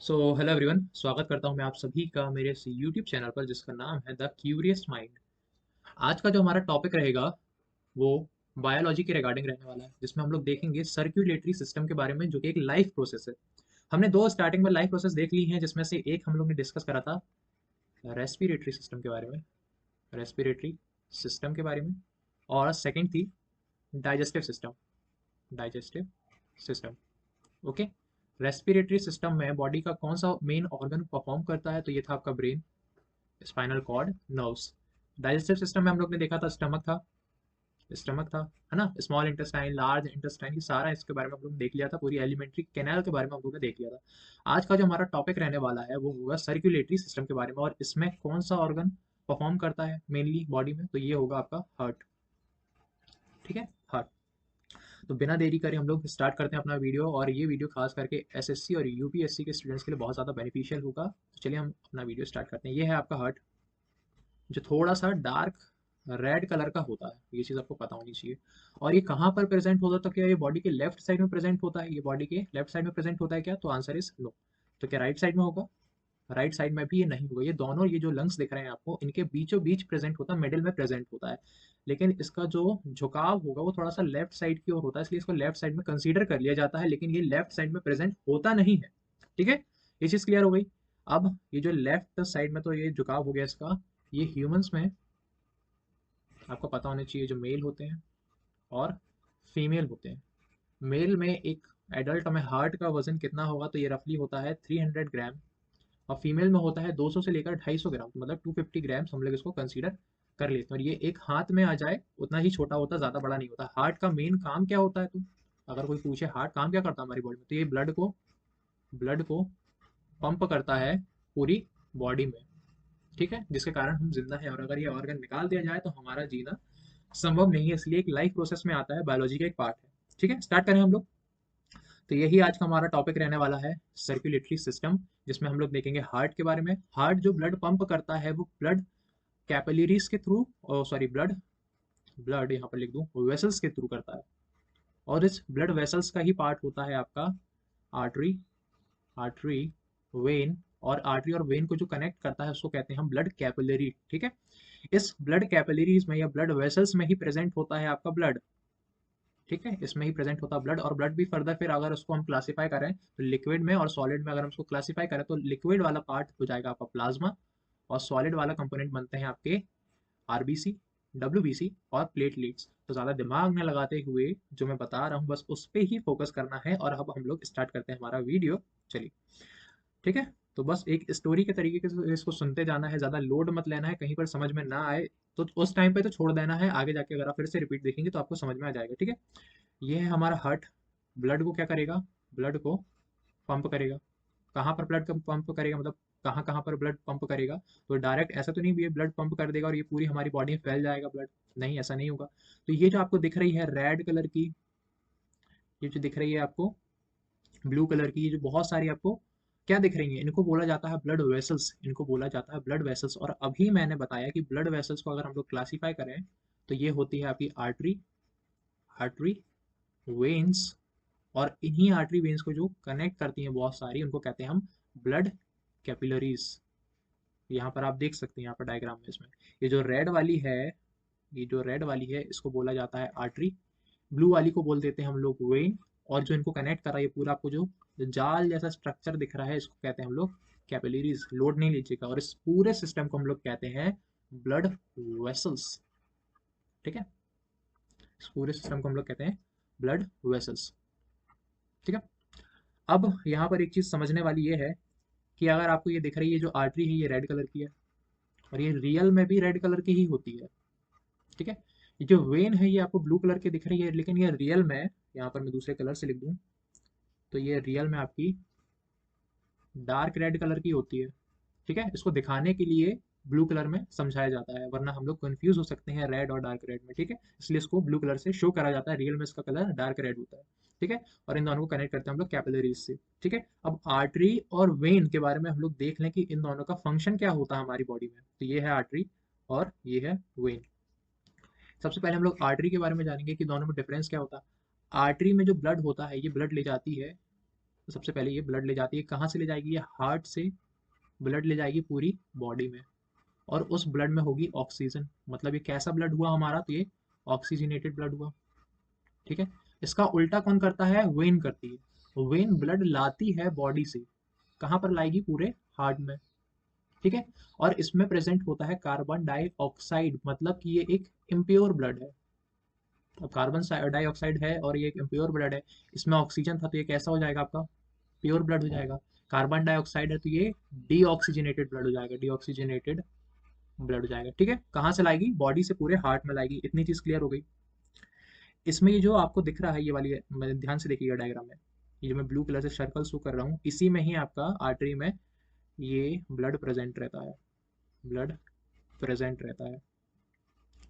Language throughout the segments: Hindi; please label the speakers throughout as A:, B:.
A: हेलो एवरीवन, स्वागत करता हूं मैं आप सभी का मेरे इस यूट्यूब चैनल पर जिसका नाम है द क्यूरियस माइंड। आज का जो हमारा टॉपिक रहेगा वो बायोलॉजी के रिगार्डिंग रहने वाला है, जिसमें हम लोग देखेंगे सर्कुलेटरी सिस्टम के बारे में, जो कि एक लाइफ प्रोसेस है। हमने दो स्टार्टिंग में लाइफ प्रोसेस देख ली हैं, जिसमें से एक हम लोग ने डिस्कस करा था रेस्पिरेटरी सिस्टम के बारे में, रेस्पिरेटरी सिस्टम के बारे में। और सेकंड थी digestive system, digestive system. Okay. Respiratory system में बॉडी का कौन सा मेन ऑर्गन परफॉर्म करता है, तो ये था आपका brain, spinal cord, nerves. Digestive system में हम लोग ने देखा था स्टमक था, स्टमक था, है ना, स्मॉल इंटेस्टाइन, लार्ज इंटेस्टाइन, ये सारा इसके बारे में हम लोग ने देख लिया था, पूरी एलिमेंट्री कैनाल के बारे में हम लोग ने देख लिया था। आज का जो हमारा टॉपिक रहने वाला है वो होगा सर्कुलेटरी सिस्टम के बारे में, और इसमें कौन सा ऑर्गन परफॉर्म करता है मेनली बॉडी में, तो ये होगा आपका हार्ट। ठीक है, हार्ट। तो बिना देरी करे हम लोग स्टार्ट करते हैं अपना वीडियो, और ये वीडियो खास करके एसएससी और यूपीएससी के स्टूडेंट्स के लिए बहुत ज़्यादा बेनिफिशियल होगा। तो चलिए हम अपना वीडियो स्टार्ट करते हैं। ये है आपका हार्ट, जो थोड़ा सा डार्क रेड कलर का होता है, ये चीज़ आपको पता होनी चाहिए। और ये कहाँ पर प्रेजेंट होता है, तो क्या ये बॉडी के लेफ्ट साइड में प्रेजेंट होता है, ये बॉडी के लेफ्ट साइड में प्रेजेंट होता है क्या, तो आंसर इज नो। तो क्या राइट साइड में होगा? राइट साइड में भी ये नहीं होगा। ये दोनों, ये जो लंग्स दिख रहे हैं आपको, इनके बीचों बीच प्रेजेंट होता है, मिडिल में प्रेजेंट होता है। लेकिन इसका जो झुकाव होगा वो थोड़ा सा लेफ्ट साइड की ओर होता है, इसलिए इसको लेफ्ट साइड में कंसीडर कर लिया जाता है, लेकिन ये लेफ्ट साइड में प्रेजेंट होता नहीं है। ठीक है, ये चीज़ क्लियर हो गई। अब ये जो लेफ्ट साइड में तो ये झुकाव हो गया इसका, ये ह्यूमंस में आपको पता होना चाहिए, जो मेल होते हैं और फीमेल होते हैं। मेल में एक एडल्ट में हार्ट का वजन कितना होगा, तो ये रफली होता है 300 ग्राम, और फीमेल में होता है 200 से लेकर 250 ग्राम, तो मतलब 250 ग्राम्स हम लोग इसको कंसीडर कर लेते हैं। और ये एक हाथ में आ जाए उतना ही छोटा होता है, ज़्यादा बड़ा नहीं होता। हार्ट का मेन काम क्या होता है, तो अगर कोई पूछे हार्ट काम क्या करता है हमारी बॉडी में, तो ये ब्लड को पंप करता है पूरी बॉडी में। ठीक है, जिसके कारण हम जिंदा हैं, और अगर ये ऑर्गन निकाल दिया जाए तो हमारा जीना संभव नहीं है, इसलिए एक लाइफ प्रोसेस में आता है, बायोलॉजी का एक पार्ट है। ठीक है, स्टार्ट करें हम लोग। तो यही आज का हमारा टॉपिक रहने वाला है, सर्कुलेटरी सिस्टम, जिसमें हम लोग देखेंगे हार्ट के बारे में। हार्ट जो ब्लड पंप करता है वो ब्लड कैपिलरीज के थ्रू, सॉरी, ब्लड ब्लड यहाँ पर लिख दूं, वेसल्स के थ्रू करता है। और इस ब्लड वेसल्स का ही पार्ट होता है आपका आर्टरी, आर्टरी, वेन। और आर्टरी और वेन को जो कनेक्ट करता है उसको कहते हैं हम ब्लड कैपिलरी। ठीक है, इस ब्लड कैपिलरीज में या ब्लड वेसल्स में ही प्रेजेंट होता है आपका ब्लड। ठीक है, इसमें ही प्रेजेंट होता है ब्लड। और ब्लड भी फर्दर फिर अगर उसको हम क्लासीफाई करें तो लिक्विड में और सॉलिड में, अगर हम उसको क्लासीफाई करें तो लिक्विड वाला पार्ट हो जाएगा आपका प्लाज्मा, और सॉलिड वाला कंपोनेंट बनते हैं आपके आरबीसी, डब्ल्यूबीसी और प्लेटलेट्स। तो ज़्यादा दिमाग न लगाते हुए जो मैं बता रहा हूँ बस उस पर ही फोकस करना है, और अब हम लोग स्टार्ट करते हैं हमारा वीडियो। चलिए, ठीक है। तो बस एक स्टोरी के तरीके से इसको सुनते जाना है, ज़्यादा लोड मत लेना है, कहीं पर समझ में ना आए तो उस टाइम पे तो छोड़ देना है, आगे जाके अगर आप फिर से रिपीट देखेंगे तो आपको समझ में आ जाएगा। ठीक है, ये है हमारा हार्ट। ब्लड को क्या करेगा, ब्लड को पंप करेगा। कहाँ पर ब्लड पंप करेगा, मतलब कहाँ कहाँ पर ब्लड पंप करेगा, तो डायरेक्ट ऐसा तो नहीं भी ये ब्लड पंप कर देगा और ये पूरी हमारी बॉडी में फैल जाएगा ब्लड, नहीं, ऐसा नहीं होगा। तो ये जो आपको दिख रही है रेड कलर की, ये जो दिख रही है आपको ब्लू कलर की, ये जो बहुत सारी आपको क्या दिख रही है, इनको बोला जाता है ब्लड वेसल्स, इनको बोला जाता है ब्लड वेसल्स। और अभी मैंने बताया कि ब्लड वेसल्स को अगर हम लोग क्लासीफाई करें तो ये होती है आपकी आर्टरी, आर्टरी, वेन्स, और इन्हीं आर्टरी वेन्स को जो कनेक्ट करती हैं बहुत सारी, उनको कहते हैं हम ब्लड कैपिलरीज। यहाँ पर आप देख सकते हैं, यहाँ पर डायग्राम में इसमें ये जो रेड वाली है, ये जो रेड वाली है इसको बोला जाता है आर्टरी, ब्लू वाली को बोल देते हैं हम लोग वेन, और जो इनको कनेक्ट कर रहा है, ये पूरा आपको जो जाल जैसा स्ट्रक्चर दिख रहा है इसको कहते हैं हम लोग कैपिलरीज। लोड नहीं लीजिएगा, और इस पूरे सिस्टम को हम लोग कहते हैं ब्लड वेसल्स। ठीक है, इस पूरे सिस्टम को हम लोग कहते हैं ब्लड वेसल्स। ठीक है, अब यहाँ पर एक चीज समझने वाली ये है कि अगर आपको ये दिख रही है जो आर्टरी है ये रेड कलर की है, और ये रियल में भी रेड कलर की ही होती है। ठीक है, ये जो वेन है ये आपको ब्लू कलर की दिख रही है, लेकिन ये रियल में, यहाँ पर मैं दूसरे कलर से लिख दूं, तो ये रियल में आपकी डार्क रेड कलर की होती है। ठीक है, इसको दिखाने के लिए ब्लू कलर में समझाया जाता है, वरना हम लोग कंफ्यूज हो सकते हैं रेड और डार्क रेड में। ठीक है, इसलिए इसको ब्लू कलर से शो करा जाता है, रियल में इसका कलर डार्क रेड होता है। ठीक है, और इन दोनों को कनेक्ट करते हैं हम लोग कैपिलरीज से। ठीक है, अब आर्टरी और वेन के बारे में हम लोग देख लें कि इन दोनों का फंक्शन क्या होता है हमारी बॉडी में। तो ये है आर्टरी और ये है वेन। सबसे पहले हम लोग आर्टरी के बारे में जानेंगे कि दोनों में डिफरेंस क्या होता है। आर्टरी में जो ब्लड होता है ये ब्लड ले जाती है तो सबसे पहले ये ब्लड ले जाती है, कहाँ से ले जाएगी? ये हार्ट से ब्लड ले जाएगी पूरी बॉडी में, और उस ब्लड में होगी ऑक्सीजन। मतलब ये कैसा ब्लड हुआ हमारा? तो ये ऑक्सीजनेटेड ब्लड हुआ। ठीक है। इसका उल्टा कौन करता है? वेन करती है। वेन ब्लड लाती है बॉडी से, कहाँ पर लाएगी? पूरे हार्ट में। ठीक है। और इसमें प्रेजेंट होता है कार्बन डाइऑक्साइड, मतलब कि ये एक इम्प्योर ब्लड है। अब कार्बन डाइऑक्साइड है और ये एक इम्प्योर ब्लड है, इसमें ऑक्सीजन था, तो ये कैसा हो जाएगा? आपका प्योर ब्लड हो जाएगा। कार्बन डाइऑक्साइड है तो ये डीऑक्सीजनेटेड ब्लड हो जाएगा, डीऑक्सीजनेटेड ब्लड हो जाएगा। ठीक है। कहाँ से लाएगी? बॉडी से पूरे हार्ट में लाएगी। इतनी चीज क्लियर हो गई। इसमें ये जो आपको दिख रहा है, ये वाली, ध्यान से देखिएगा डायग्राम में, ये जो मैं ब्लू कलर से सर्कल शो कर रहा हूँ, इसी में ही आपका आर्टरी में ये ब्लड प्रेजेंट रहता है, ब्लड प्रेजेंट रहता है।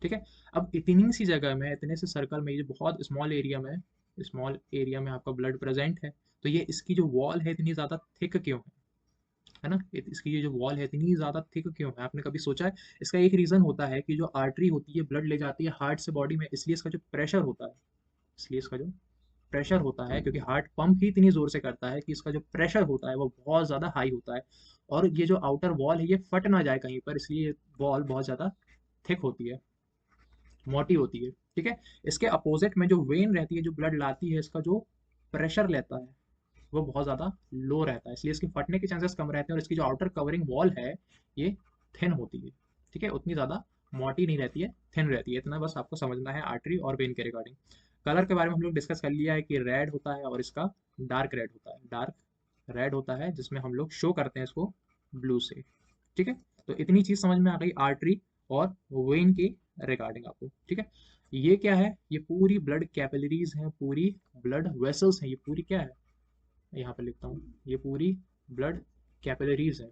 A: ठीक है। अब इतनी सी जगह में, इतने से सर्कल में, ये जो बहुत स्मॉल एरिया में आपका ब्लड प्रेजेंट है, तो ये इसकी जो वॉल है इतनी ज़्यादा थिक क्यों है ना? इसकी ये जो वॉल है इतनी ज़्यादा थिक क्यों है? आपने कभी सोचा है? इसका एक रीज़न होता है कि जो आर्टरी होती है ब्लड ले जाती है हार्ट से बॉडी में, इसलिए इसका जो प्रेशर होता है, इसलिए इसका जो प्रेशर होता है, क्योंकि हार्ट पंप ही इतनी ज़ोर से करता है कि इसका जो प्रेशर होता है वो बहुत ज़्यादा हाई होता है, और ये जो आउटर वॉल है ये फट ना जाए कहीं पर, इसलिए ये वॉल बहुत ज़्यादा थिक होती है, मोटी होती है। ठीक है। इसके अपोजिट में जो वेन रहती है, जो ब्लड लाती है, इसका जो प्रेशर लेता है वो बहुत ज़्यादा लो रहता है, इसलिए इसके फटने के चांसेस कम रहते हैं, और इसकी जो आउटर कवरिंग वॉल है ये थिन होती है। ठीक है। उतनी ज़्यादा मोटी नहीं रहती है, थिन रहती है। इतना बस आपको समझना है आर्टरी और वेन के रिगार्डिंग। कलर के बारे में हम लोग डिस्कस कर लिया है कि रेड होता है और इसका डार्क रेड होता है, डार्क रेड होता है, जिसमें हम लोग शो करते हैं इसको ब्लू से। ठीक है। तो इतनी चीज़ समझ में आ गई आर्टरी और वेन के रिगार्डिंग आपको। ठीक है। ये क्या है? ये पूरी ब्लड कैपिलरीज हैं, पूरी ब्लड वेसल्स हैं, ये पूरी क्या है? यहाँ पे लिखता हूँ, ये पूरी ब्लड कैपिलरीज है।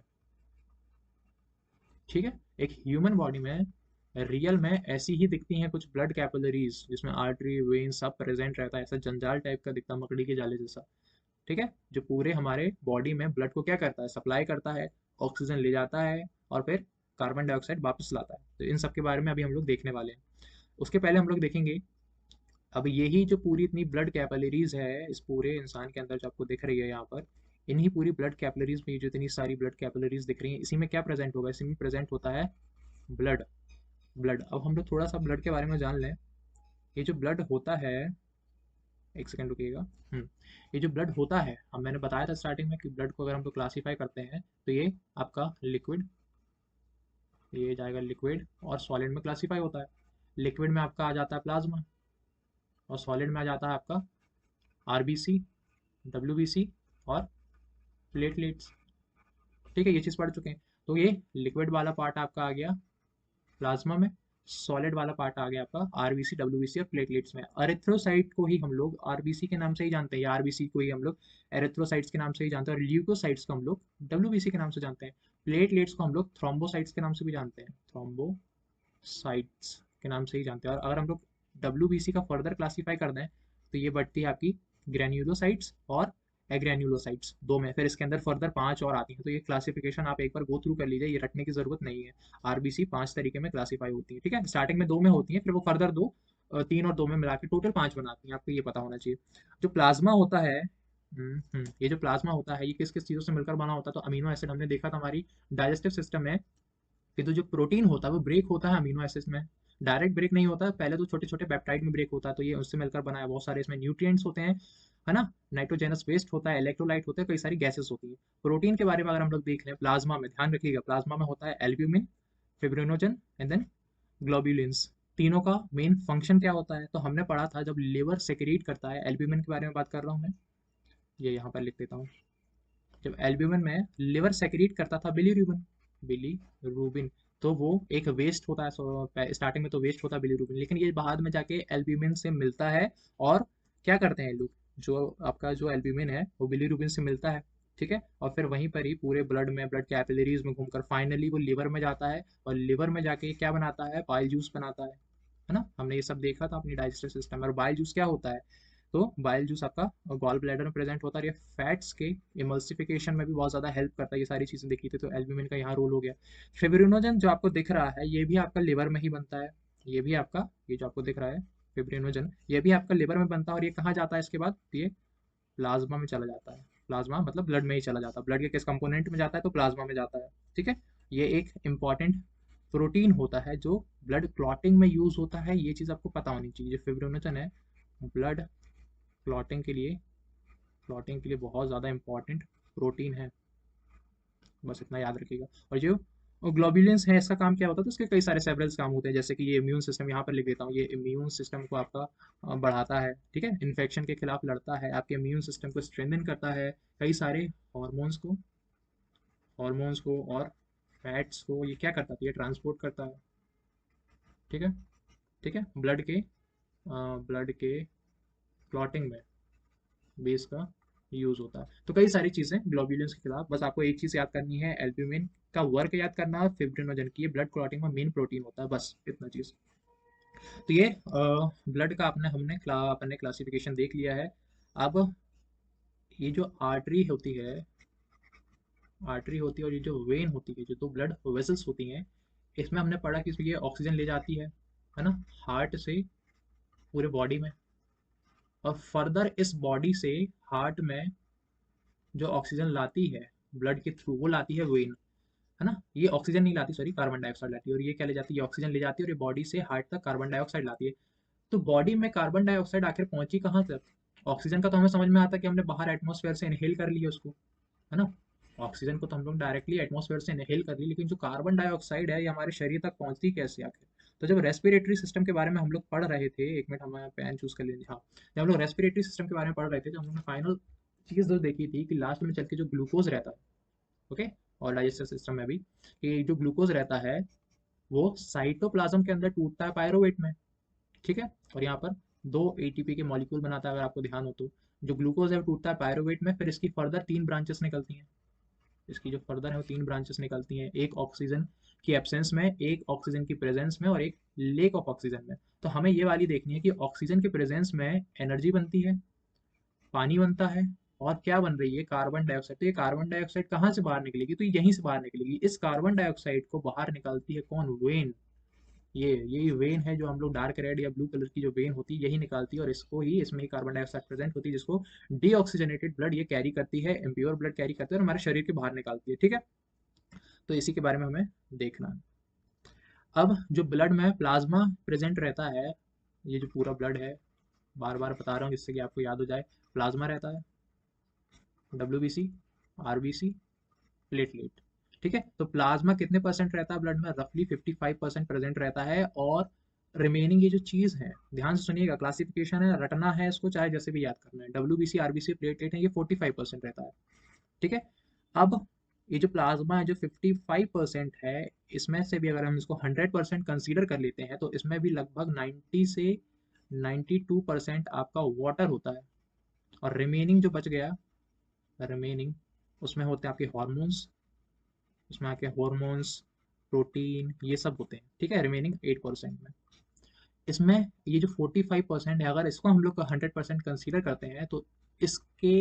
A: ठीक है। एक ह्यूमन बॉडी में रियल में ऐसी ही दिखती हैं कुछ ब्लड कैपिलरीज, जिसमें आर्टरी वेन सब प्रेजेंट रहता है, ऐसा जंजाल टाइप का दिखता है, मकड़ी के जाले जैसा। ठीक है। जो पूरे हमारे बॉडी में ब्लड को क्या करता है? सप्लाई करता है, ऑक्सीजन ले जाता है, और फिर कार्बन डाइऑक्साइड वापस लाता है। तो इन सब के बारे में अभी हम लोग देखने वाले हैं। उसके पहले हम लोग देखेंगे, अब यही जो पूरी इतनी ब्लड कैपिलरीज है इस पूरे इंसान के अंदर, जो आपको दिख रही है यहाँ पर, इन्हीं पूरी ब्लड कैपिलरीज में, जो इतनी सारी ब्लड कैपिलरीज दिख रही हैं, इसी में क्या प्रेजेंट होगा? इसी में प्रेजेंट होता है ब्लड। ब्लड, अब हम लोग थोड़ा सा ब्लड के बारे में जान लें। ये जो ब्लड होता है, एक सेकंड रुकिएगा। ये जो ब्लड होता है, अब मैंने बताया था स्टार्टिंग में कि ब्लड को अगर हम लोग क्लासीफाई करते हैं तो ये आपका लिक्विड, ये जाएगा लिक्विड और सॉलिड में क्लासीफाई होता है। लिक्विड में आपका आ जाता है प्लाज्मा, और सॉलिड में आ जाता है आपका आरबीसी, डब्ल्यूबीसी और प्लेटलेट्स। ठीक है। ये चीज़ पढ़ चुके हैं। तो ये लिक्विड वाला पार्ट आपका आ गया प्लाज्मा में, सॉलिड वाला पार्ट आ गया आपका आरबीसी, डब्ल्यूबीसी और प्लेटलेट्स में। एरिथ्रोसाइट को ही हम लोग आरबीसी के नाम से ही जानते हैं, या आरबीसी को ही हम लोग एरिथ्रोसाइट्स के नाम से ही जानते हैं, और ल्यूकोसाइट्स को हम लोग डब्ल्यूबीसी के नाम से जानते हैं। प्लेटलेट्स को हम लोग थ्रोम्बोसाइट्स के नाम से भी जानते हैं, थ्रोम्बोसाइट्स के नाम से ही जानते हैं। और अगर हम लोग डब्ल्यूबीसी का फर्दर क्लासीफाई कर दें तो ये बढ़ती है आपकी ग्रैन्युलोसाइट्स और एग्रैन्युलोसाइट्स, दो में। फिर इसके अंदर फर्दर 5 और आती हैं, तो ये क्लासिफिकेशन आप एक बार गो थ्रू कर लीजिए, ये रटने की जरूरत नहीं है। आरबीसी 5 तरीके में क्लासीफाई होती है। ठीक है। स्टार्टिंग में 2 में होती है, फिर वो फर्दर 2, 3 और 2 में मिला के टोटल 5 बनाती हैं, आपको ये पता होना चाहिए। जो प्लाज्मा होता है, ये जो प्लाज्मा होता है, ये किस किस चीज़ों से मिलकर बना होता है? तो अमीनो एसिड हमने देखा था हमारी डाइजेस्टिव सिस्टम में, कि तो जो प्रोटीन होता है वो ब्रेक होता है अमीनो एसिड में, डायरेक्ट ब्रेक नहीं होता है, पहले तो छोटे छोटे पेप्टाइड में ब्रेक होता है, तो ये उससे मिलकर बना है। बहुत सारे इसमें न्यूट्रिएंट्स होते हैं, है ना? नाइट्रोजनस वेस्ट होता है, इलेक्ट्रोलाइट होते हैं, कई सारी गैसेस होती है। प्रोटीन के बारे में अगर हम लोग देख लें, प्लाज्मा में ध्यान रखिएगा, प्लाज्मा में होता है albumin, fibrinogen and then globulins. तीनों का मेन फंक्शन क्या होता है? तो हमने पढ़ा था जब लिवर सेक्रेट करता है, एल्ब्यूमिन के बारे में बात कर रहा हूँ मैं, ये यहाँ पर लिख देता हूँ। जब एल्ब्यूमिन में लिवर सेक्रेट करता था बिलीरुबिन, बिलीरुबिन, तो वो एक वेस्ट होता है, स्टार्टिंग में तो वेस्ट होता है बिलीरुबिन, लेकिन ये बाद में जाके एल्ब्यूमिन से मिलता है, और क्या करते हैं लोग, जो आपका जो एल्ब्यूमिन है वो बिलीरुबिन से मिलता है। ठीक है। और फिर वहीं पर ही पूरे ब्लड में, ब्लड कैपिलरीज में घूमकर फाइनली वो लिवर में जाता है, और लिवर में जाके क्या बनाता है? बाइल जूस बनाता है ना? हमने ये सब देखा था अपनी डाइजेस्टिव सिस्टम में। और बाइल जूस क्या होता है? तो बाइल जूस आपका गॉल ब्लैडर में प्रेजेंट होता है, और ये फैट्स के इमल्सिफिकेशन में भी बहुत ज़्यादा हेल्प करता है। ये सारी चीज़ें देखी थी, तो एल्ब्यूमिन का यहाँ रोल हो गया। फिब्रिनोजन जो आपको दिख रहा है, ये भी आपका लिवर में ही बनता है। ये भी आपका, ये जो आपको दिख रहा है फिब्रिनोजन, ये भी आपका लिवर में बनता है, और ये कहाँ जाता है इसके बाद? ये प्लाज्मा में चला जाता है। प्लाज्मा मतलब ब्लड में ही चला जाता है, ब्लड के किस कंपोनेंट में जाता है तो प्लाज्मा में जाता है। ठीक है, ये एक इम्पॉर्टेंट प्रोटीन होता है जो ब्लड क्लॉटिंग में यूज होता है, ये चीज़ आपको पता होनी चाहिए। जो फिब्रिनोजन है ब्लड क्लॉटिंग के लिए बहुत ज़्यादा इंपॉर्टेंट प्रोटीन है, बस इतना याद रखिएगा। और जो ग्लोब्यूलिन्स है, इसका काम क्या होता है, तो इसके कई सारे सेवरल्स काम होते हैं, जैसे कि ये इम्यून सिस्टम, यहाँ पर लिख देता हूँ, ये इम्यून सिस्टम को आपका बढ़ाता है। ठीक है, इन्फेक्शन के खिलाफ लड़ता है, आपके इम्यून सिस्टम को स्ट्रेंथन करता है, कई सारे हॉर्मोन्स को और फैट्स को ये क्या करता है, ये ट्रांसपोर्ट करता है। ठीक है, ठीक है, ब्लड के क्लॉटिंग में भी इसका यूज होता है। तो कई सारी चीजें ग्लोब्यूलिन्स के खिलाफ, बस आपको एक चीज याद करनी है, एल्ब्यूमिन का वर्क याद करना है, फिब्रिनोजन की, ये ब्लड क्लॉटिंग में मेन प्रोटीन होता है, बस इतना चीज। तो ये ब्लड का अपने क्लासिफिकेशन देख लिया है। अब ये जो आर्टरी होती है और ये जो वेन होती है, जो दो ब्लड वेसल्स होती हैं, इसमें हमने पढ़ा कि ये ऑक्सीजन ले जाती है ना, हार्ट से पूरे बॉडी में, और फर्दर इस बॉडी से हार्ट में जो ऑक्सीजन लाती है ब्लड के थ्रू, वो लाती है वेन, है ना। ये ऑक्सीजन नहीं लाती, सॉरी, कार्बन डाइऑक्साइड लाती है, और ये क्या ले जाती है, ऑक्सीजन ले जाती है, और ये बॉडी से हार्ट तक कार्बन डाइऑक्साइड लाती है। तो बॉडी में कार्बन डाइऑक्साइड आखिर पहुंची कहाँ तक, ऑक्सीजन का तो हमें समझ में आता है कि हमने बाहर एटमॉस्फेयर से इनहेल कर लिया उसको, है ना। ऑक्सीजन को तो हम लोग डायरेक्टली एटमॉस्फेयर से इनहेल कर ली, लेकिन जो कार्बन डाइऑक्साइड है ये हमारे शरीर तक पहुंचती कैसे आखिर। तो जब रेस्पिरेटरी सिस्टम के बारे में हम लोग पढ़ रहे थे, एक मिनट हमें पेन चूज कर लीजिए, हाँ, जब हम लोग रेस्पिरेटरी सिस्टम के बारे में पढ़ रहे थे, जब हमने फाइनल चीज जो देखी थी कि लास्ट में चल के जो ग्लूकोज रहता है, ओके, और डाइजेस्टिव सिस्टम में भी, कि जो ग्लूकोज रहता है वो साइटोप्लाज्म के अंदर टूटता है पायरोवेट में। ठीक है, और यहाँ पर दो एटीपी के मॉलिक्यूल बनाता है, अगर आपको ध्यान हो तो। जो ग्लूकोज है वो टूटता है पायरोवेट में, फिर इसकी फर्दर 3 ब्रांचेस निकलती हैं, इसकी जो फर्दर है वो 3 ब्रांचेस निकलती हैं, एक ऑक्सीजन की एब्सेंस में, एक ऑक्सीजन की प्रेजेंस में, और एक लेक ऑफ ऑक्सीजन में। तो हमें ये वाली देखनी है कि ऑक्सीजन के प्रेजेंस में एनर्जी बनती है, पानी बनता है, और क्या बन रही है, कार्बन डाइऑक्साइड। तो ये कार्बन डाइऑक्साइड कहाँ से बाहर निकलेगी, तो यहीं से बाहर निकलेगी। इस कार्बन डाइऑक्साइड को बाहर निकालती है कौन, वेन। यही वेन है, जो हम लोग डार्क रेड या ब्लू कलर की जो वेन होती है यही निकालती है, और इसमें ही कार्बन डाइऑक्साइड प्रेजेंट होती है, जिसको डीऑक्सीजनेटेड ब्लड ये कैरी करती है, इम्प्योर ब्लड कैरी करती है और हमारे शरीर के बाहर निकालती है। ठीक है, तो इसी के बारे में हमें देखना है। अब जो ब्लड में प्लाज्मा प्रेजेंट रहता है, ये जो पूरा ब्लड है, बार बार बता रहा हूँ जिससे कि आपको याद हो जाए, प्लाज्मा रहता है, WBC, RBC, प्लेटलेट। ठीक है, तो प्लाज्मा कितने परसेंट रहता है ब्लड में, रफली 55% प्रेजेंट रहता है, और रिमेनिंग ये जो चीज है, ध्यान से सुनिएगा, क्लासिफिकेशन है, रटना है इसको, चाहे जैसे भी याद करना है, WBC, RBC, प्लेटलेट है, ये 45% रहता है। ठीक है, अब ये जो प्लाज्मा है जो 55% है, इसमें से भी अगर हम इसको 100% कंसीडर कर लेते हैं, तो इसमें भी लगभग 90 से 92% आपका वाटर होता है, और रिमेनिंग जो बच गया, रिमेनिंग उसमें होते हैं आपके हॉर्मोन्स, उसमें आके हॉर्मोन्स, प्रोटीन, ये सब होते हैं। ठीक है, रिमेनिंग 8% में, इसमें ये जो 45% है, अगर इसको हम लोग 100% कंसीडर करते हैं, तो इसके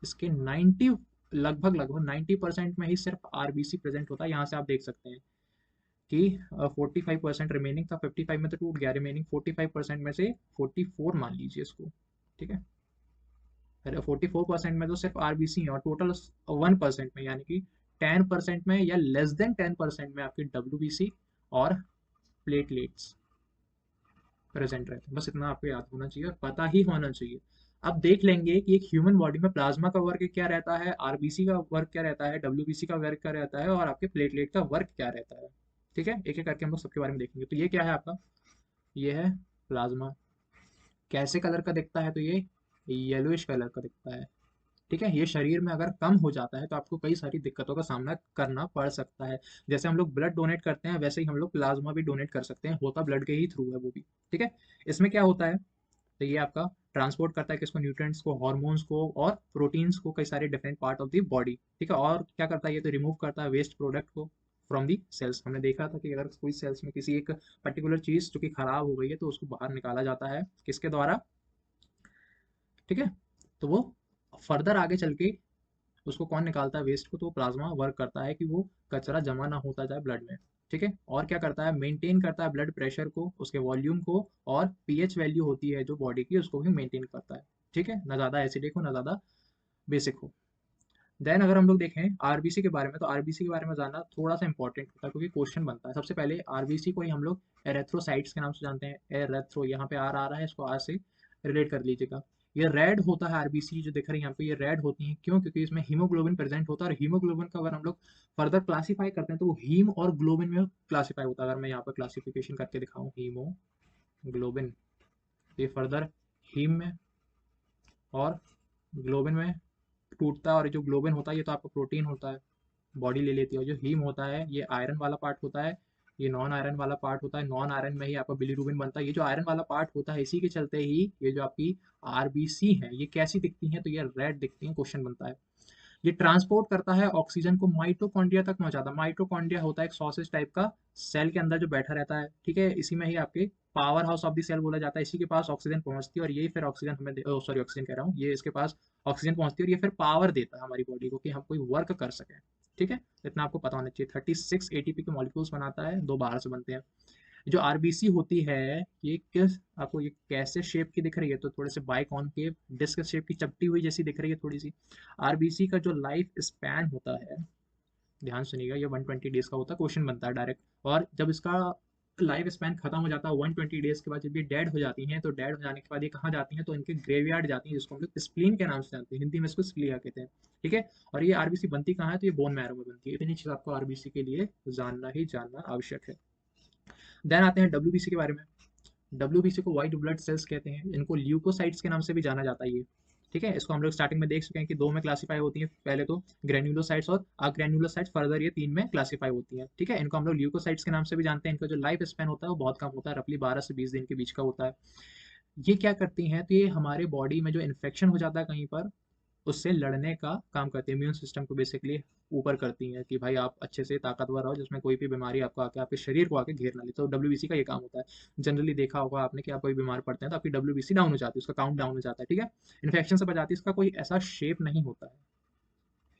A: इसके 90, लगभग 90% में ही सिर्फ RBC प्रेजेंट होता है। यहाँ से आप देख सकते हैं कि 45% रिमेनिंग था, 55 में तो टूट गया, रिमेनिंग 45% में से 44 मान लीजिए इसको। ठीक है, 44% में तो सिर्फ RBC है, और टोटल 1% में, यानी कि 10% में या लेस देन 10% में आपके WBC और प्लेटलेट्स प्रेजेंट रहते हैं। बस इतना आपको याद होना चाहिए और पता ही होना चाहिए। अब देख लेंगे कि एक ह्यूमन बॉडी में प्लाज्मा का वर्क क्या रहता है, RBC का वर्क क्या रहता है, WBC का वर्क क्या रहता है, और आपके प्लेटलेट का वर्क क्या रहता है। ठीक है, एक एक करके हम लोग सबके बारे में देखेंगे। तो ये क्या है आपका, ये है प्लाज्मा, कैसे कलर का दिखता है, तो ये येलोइश कलर का दिखता है। ठीक है, ये शरीर में अगर कम हो जाता है तो आपको कई सारी दिक्कतों का सामना करना पड़ सकता है। जैसे हम लोग ब्लड डोनेट करते हैं, वैसे ही हम लोग प्लाज्मा भी डोनेट कर सकते हैं, होता ब्लड के ही थ्रू है वो भी। ठीक है, इसमें क्या होता है, तो ये आपका ट्रांसपोर्ट करता है किसको, न्यूट्रिएंट्स को, हार्मोन्स को और प्रोटीन्स को, कई सारे different part of the body. ठीक है, और क्या करता है ये, तो रिमूव करता है वेस्ट प्रोडक्ट को फ्रॉम दी सेल्स। हमने देखा था कि अगर कोई सेल्स में किसी एक पर्टिकुलर चीज जो कि खराब हो गई है, तो उसको बाहर निकाला जाता है किसके द्वारा। ठीक है, तो वो फर्दर आगे चल के उसको कौन निकालता है वेस्ट को, तो प्लाज्मा वर्क करता है कि वो कचरा जमा ना होता जाए ब्लड में। ठीक है, और क्या करता है, मेंटेन करता है ब्लड प्रेशर को, उसके वॉल्यूम को, और पीएच वैल्यू होती है जो बॉडी की, उसको भी मेंटेन करता है। ठीक है, ना ज़्यादा एसिडिक हो ना ज़्यादा बेसिक हो। देन अगर हम लोग देखें आरबीसी के बारे में, तो आरबीसी के बारे में जानना थोड़ा सा इंपॉर्टेंट होता है क्योंकि क्वेश्चन बनता है। सबसे पहले आरबीसी को ही हम लोग एरेथ्रोसाइट्स के नाम से जानते हैं। एरेथ्रो यहाँ पे आर आ रहा है, इसको आर से रिलेट कर लीजिएगा। ये रेड होता है आरबीसी जो दिख रही है यहाँ पे, ये रेड होती है क्यों? क्योंकि इसमें हीमोग्लोबिन प्रेजेंट होता है, और हीमोग्लोबिन का अगर हम लोग फर्दर क्लासीफाई करते हैं तो वो हीम और ग्लोबिन में क्लासीफाई होता है। अगर मैं यहाँ पर क्लासिफिकेशन करके दिखाऊँ, हीमोग्लोबिन, ये फर्दर हीम में और ग्लोबिन में टूटता है। और जो ग्लोबिन होता है ये तो आपका प्रोटीन होता है, बॉडी ले लेती है। और जो हीम होता है ये आयरन वाला पार्ट होता है, ये नॉन आयरन वाला पार्ट होता है। नॉन आयरन में ही आपका बिलीरुबिन बनता है। ये जो आयरन वाला पार्ट होता है, इसी के चलते ही ये जो आपकी आरबीसी है ये कैसी दिखती हैं? तो ये रेड दिखती हैं। क्वेश्चन बनता है, ये ट्रांसपोर्ट करता है ऑक्सीजन को माइटोकॉन्ड्रिया तक पहुंचाता है। माइटोकॉन्ड्रिया होता है एक सॉसेज टाइप का सेल के अंदर जो बैठा रहता है, ठीक है। इसी में ही आपके powerhouse of the cell बोला जाता है। इसी के पास ऑक्सीजन पहुंचती है और यही फिर ऑक्सीजन हमें सॉरी ऑक्सीजन कह रहा हूँ, ये इसके पास ऑक्सीजन पहुंचती है और ये फिर पावर देता है हमारी बॉडी को कि हम कोई वर्क कर सकें, ठीक है। इतना आपको पता होना चाहिए। 36 एटीपी के मॉलिक्यूल्स बनाता है, 2 बाहर से बनते हैं। जो आरबीसी होती है ये किस, आपको ये कैसे शेप की दिख रही है? तो थोड़े से बाइकॉनकेव डिस्क शेप की चपटी हुई जैसी दिख रही है थोड़ी सी। आरबीसी का जो लाइफ स्पैन होता है, ध्यान सुनिएगा, ये 120 डेज का होता है। क्वेश्चन बनता है डायरेक्ट। और जब इसका लाइफ स्पैन खत्म हो जाता है 120 डेज के बाद, जब ये डेड हो जाती हैं, तो डेड हो जाने के बाद ये कहाँ जाती हैं? तो इनके ग्रेवयार्ड जाती हैं, जिसको हम लोग स्प्लीन के नाम से जानते हैं, हिंदी में इसको स्प्लिया कहते हैं, ठीक है। और ये आरबीसी बनती कहाँ है? तो ये बोन मैरो में बनती है। इतनी चीज आपको आरबीसी के लिए जानना ही जानना आवश्यक है। देन आते हैं डब्ल्यूबीसी के बारे में। डब्ल्यूबीसी को व्हाइट ब्लड सेल्स कहते हैं, इनको ल्यूकोसाइट्स के नाम से भी जाना जाता है ये, ठीक है। इसको हम लोग स्टार्टिंग में देख चुके हैं कि 2 में क्लासीफाई होती है, पहले तो ग्रेन्युलोसाइट्स और अग्रेन्युलोसाइट्स, फर्दर ये 3 में क्लासीफाई होती है, ठीक है। इनको हम लोग ल्यूकोसाइट्स के नाम से भी जानते हैं। इनका जो लाइफ स्पैन होता है वो बहुत कम होता है, रफली 12 से 20 दिन के बीच का होता है। ये क्या करती हैं? तो ये हमारे बॉडी में जो इन्फेक्शन हो जाता है कहीं पर, उससे लड़ने का काम करती है। इम्यून सिस्टम को बेसिकली ऊपर करती हैं कि भाई आप अच्छे से ताकतवर रहो, जिसमें कोई भी बीमारी आपको आके आपके शरीर को आके घेर ना ले। तो डब्ल्यूबीसी का ये काम होता है। जनरली देखा होगा आपने कि आप कोई बीमार पड़ते हैं तो आपकी डब्ल्यूबीसी डाउन हो जाती है, उसका काउंट डाउन हो जाता है, ठीक है। इन्फेक्शन से बचाती है। इसका कोई ऐसा शेप नहीं होता है,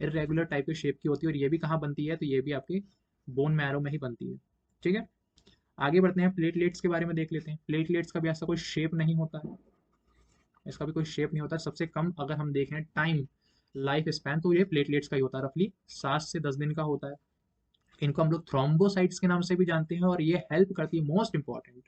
A: इरेगुलर टाइप के शेप की होती है। और ये भी कहाँ बनती है? तो ये भी आपके बोन मैरो में ही बनती है, ठीक है। आगे बढ़ते हैं, प्लेटलेट्स के बारे में देख लेते हैं। प्लेटलेट्स का भी ऐसा कोई शेप नहीं होता है, इसका भी कोई शेप नहीं होता। सबसे कम अगर हम देखें टाइम लाइफ स्पैन, तो ये प्लेटलेट्स का ही होता है, रफली 7 से 10 दिन का होता है। इनको हम लोग थ्रोम्बोसाइट्स के नाम से भी जानते हैं। और ये हेल्प करती है, मोस्ट इंपॉर्टेंट,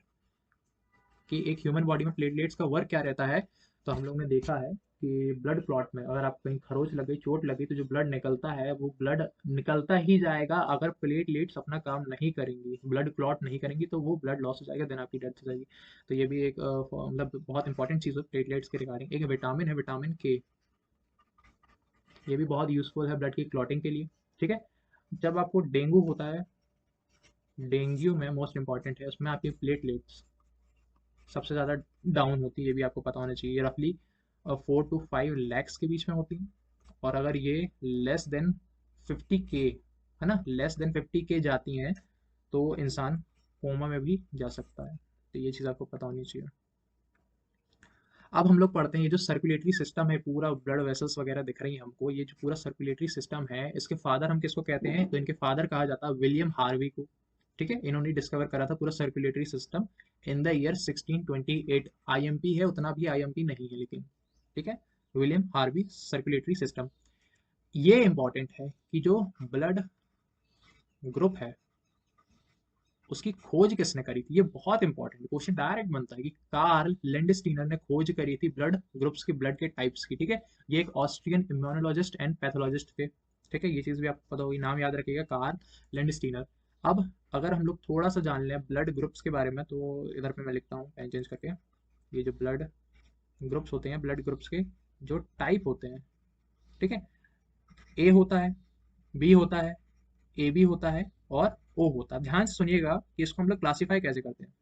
A: कि एक ह्यूमन बॉडी में प्लेटलेट्स का वर्क क्या रहता है। तो हम लोग ने देखा है कि ब्लड क्लॉट में अगर आप कहीं खरोच लग गई, चोट लगी, तो जो ब्लड निकलता है वो ब्लड निकलता ही जाएगा। अगर प्लेटलेट्स अपना काम नहीं करेंगी, ब्लड क्लॉट नहीं करेंगी, तो वो ब्लड लॉस हो जाएगा, देन आपकी डेथ हो जाएगी। तो ये भी एक मतलब बहुत इंपॉर्टेंट चीज़ है प्लेटलेट्स के रिगार्डिंग। एक विटामिन है, विटामिन के, ये भी बहुत यूजफुल है ब्लड की क्लॉटिंग के लिए, ठीक है। जब आपको डेंगू होता है, डेंगू में मोस्ट इंपॉर्टेंट है, उसमें आपकी प्लेटलेट्स सबसे ज़्यादा डाउन होती है, ये भी आपको पता होना चाहिए। रफली 4 to 5 lakhs के बीच में होती है। और अगर ये लेस देन 50K, है ना, लेस देन 50K जाती हैं, तो इंसान कोमा में भी जा सकता है। तो ये चीज़ आपको पता होनी चाहिए। अब हम लोग पढ़ते हैं ये जो सर्कुलेटरी सिस्टम है, पूरा ब्लड वेसल्स वगैरह दिख रही है हमको, ये जो पूरा सर्कुलेटरी सिस्टम है, इसके फादर हम किसको कहते हैं? तो इनके फादर कहा जाता है विलियम हार्वी को, ठीक है। इन्होंने डिस्कवर करा था पूरा circulatory system in the year 1628। IMP है, उतना भी आईएमपी नहीं है लेकिन, ठीक है। William Harvey, circulatory system. ये इंपॉर्टेंट है कि जो ब्लड ग्रुप है उसकी खोज किसने करी थी? ये बहुत इंपॉर्टेंट क्वेश्चन डायरेक्ट बनता है कि कार्ल लैंडस्टीनर ने खोज करी थी ब्लड ग्रुप्स की, ब्लड के टाइप्स की, ठीक है। ये एक ऑस्ट्रियन इम्यूनोलॉजिस्ट एंड पैथोलॉजिस्ट थे, ठीक है। ये चीज़ भी आपको पता होगी, नाम याद रखिएगा, कार्ल लैंडस्टीनर। अब अगर हम लोग थोड़ा सा जान लें ब्लड ग्रुप्स के बारे में, तो इधर पे मैं लिखता हूँ पेन चेंज करके। ये जो ब्लड ग्रुप्स होते हैं, ब्लड ग्रुप्स के जो टाइप होते हैं, ठीक है। ए होता है, बी होता है, ए बी होता है और ओ होता है। ध्यान से सुनिएगा कि इसको हम लोग क्लासीफाई कैसे करते हैं।